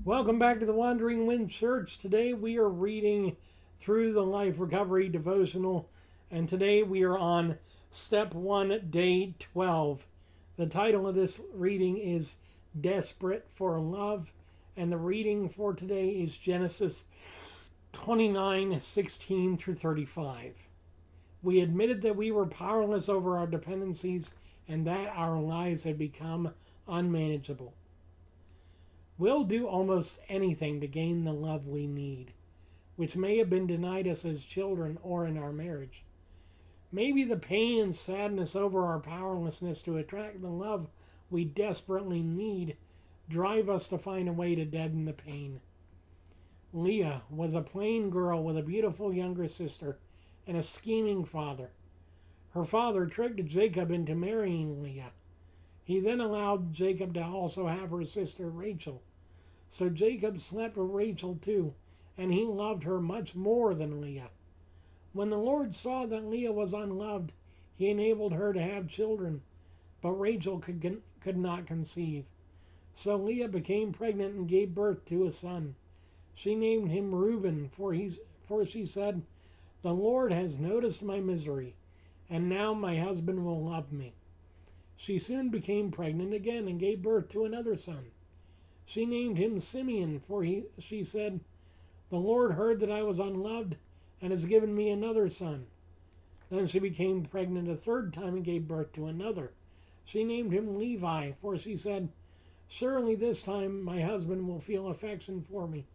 Welcome back to the Wandering Wind Church. Today we are reading through the Life Recovery Devotional, and today we are on Step 1, Day 12. The title of this reading is Desperate for Love, and the reading for today is Genesis 29:16 through 35. We admitted that we were powerless over our dependencies and that our lives had become unmanageable. We'll do almost anything to gain the love we need, which may have been denied us as children or in our marriage. Maybe the pain and sadness over our powerlessness to attract the love we desperately need drive us to find a way to deaden the pain. Leah was a plain girl with a beautiful younger sister and a scheming father. Her father tricked Jacob into marrying Leah. He then allowed Jacob to also have her sister Rachel. So Jacob slept with Rachel too, and he loved her much more than Leah. When the Lord saw that Leah was unloved, he enabled her to have children, but Rachel could not conceive. So Leah became pregnant and gave birth to a son. She named him Reuben, for she said, "The Lord has noticed my misery, and now my husband will love me." She soon became pregnant again and gave birth to another son. She named him Simeon, for she said, "The Lord heard that I was unloved and has given me another son." Then she became pregnant a third time and gave birth to another. She named him Levi, for she said, "Surely this time my husband will feel affection for me,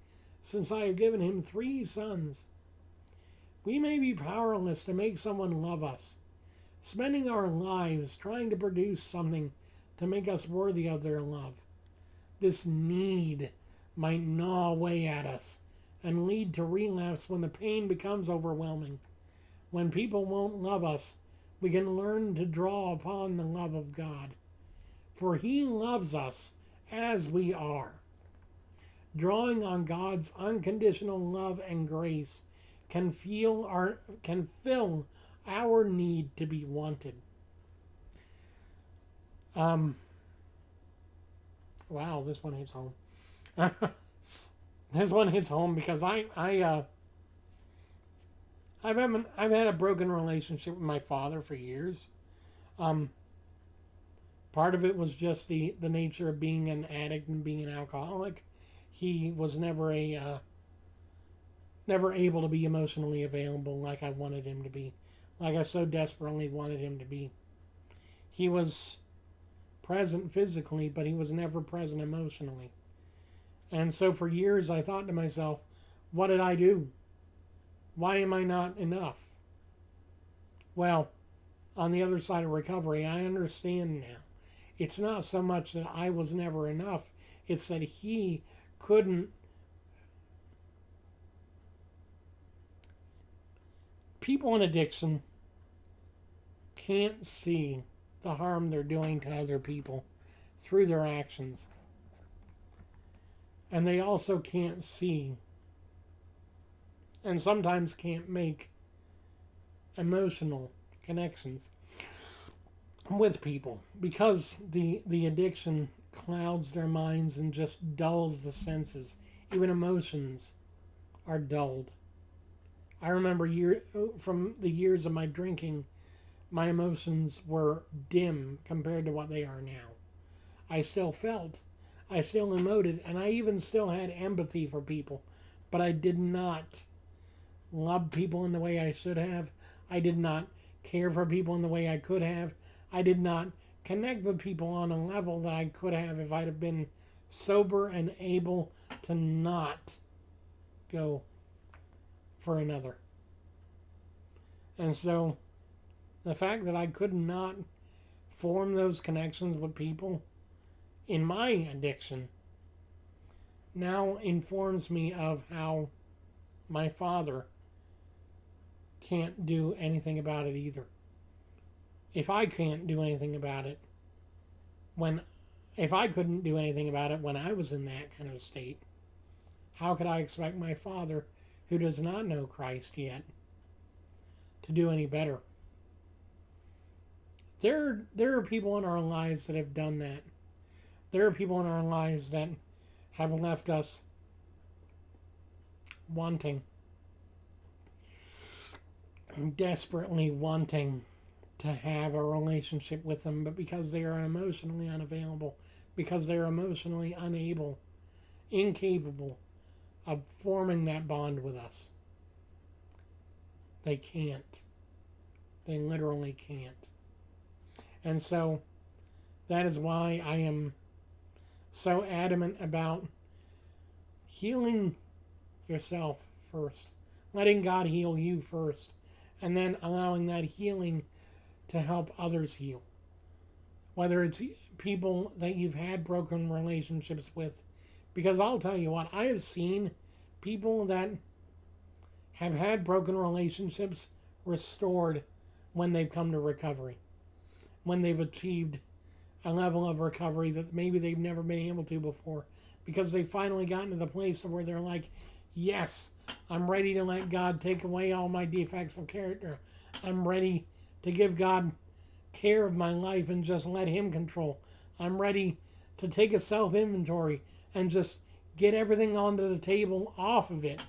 since I have given him 3 sons." We may be powerless to make someone love us, spending our lives trying to produce something to make us worthy of their love. This need might gnaw away at us and lead to relapse when the pain becomes overwhelming. When people won't love us, we can learn to draw upon the love of God, for He loves us as we are. Drawing on God's unconditional love and grace can fill our need to be wanted. Wow, this one hits home. This one hits home because I've had a broken relationship with my father for years. Um, Part of it was just the nature of being an addict and being an alcoholic. He was never able to be emotionally available like I wanted him to be, like I so desperately wanted him to be. He was present physically, but he was never present emotionally. And so for years I thought to myself, what did I do? Why am I not enough? Well, on the other side of recovery, I understand now. It's not so much that I was never enough, it's that he couldn't. People in addiction can't see the harm they're doing to other people through their actions. And they also can't see and sometimes can't make emotional connections with people because the addiction clouds their minds and just dulls the senses. Even emotions are dulled. I remember from the years of my drinking, my emotions were dim compared to what they are now. I still felt, I still emoted, and I even still had empathy for people, but I did not love people in the way I should have. I did not care for people in the way I could have. I did not connect with people on a level that I could have if I'd have been sober and able to not go for another. And so the fact that I could not form those connections with people in my addiction now informs me of how my father can't do anything about it either. If I can't do anything about it if I couldn't do anything about it when I was in that kind of state, how could I expect my father, who does not know Christ yet, to do any better? There are people in our lives that have done that. There are people in our lives that have left us wanting, desperately wanting to have a relationship with them, but because they are emotionally unavailable, because they're emotionally unable, incapable of forming that bond with us. They can't. They literally can't. And so that is why I am so adamant about healing yourself first, letting God heal you first, and then allowing that healing to help others heal. Whether it's people that you've had broken relationships with. Because I'll tell you what, I have seen people that have had broken relationships restored when they've come to recovery. When they've achieved a level of recovery that maybe they've never been able to before. Because they've finally gotten to the place where they're like, yes, I'm ready to let God take away all my defects of character. I'm ready to give God care of my life and just let Him control. I'm ready to take a self-inventory and just get everything onto the table off of it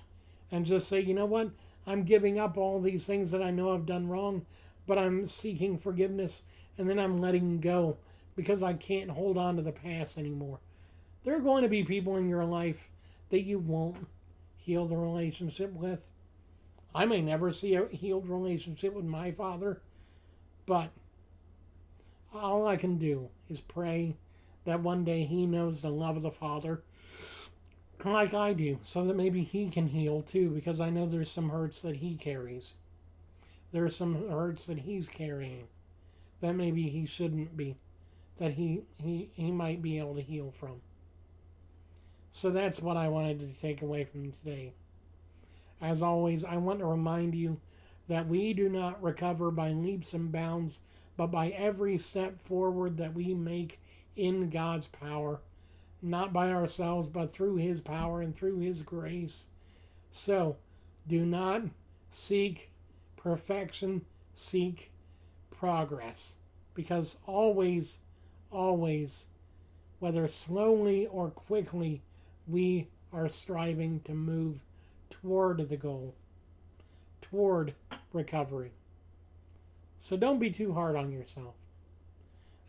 and just say, you know what? I'm giving up all these things that I know I've done wrong, but I'm seeking forgiveness, and then I'm letting go because I can't hold on to the past anymore. There are going to be people in your life that you won't heal the relationship with. I may never see a healed relationship with my father, but all I can do is pray that one day he knows the love of the Father like I do, so that maybe he can heal too, because I know there's some hurts that he carries. There's some hurts that he's carrying that maybe he shouldn't be, that he might be able to heal from. So that's what I wanted to take away from today. As always, I want to remind you that we do not recover by leaps and bounds, but by every step forward that we make in God's power. Not by ourselves, but through His power and through His grace. So, do not seek perfection, seek progress. Because always, always, whether slowly or quickly, we are striving to move toward the goal, toward recovery. So don't be too hard on yourself.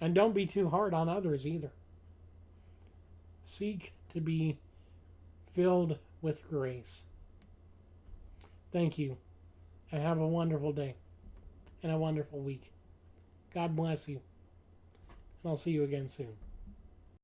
And don't be too hard on others either. Seek to be filled with grace. Thank you, and have a wonderful day and a wonderful week. God bless you, and I'll see you again soon.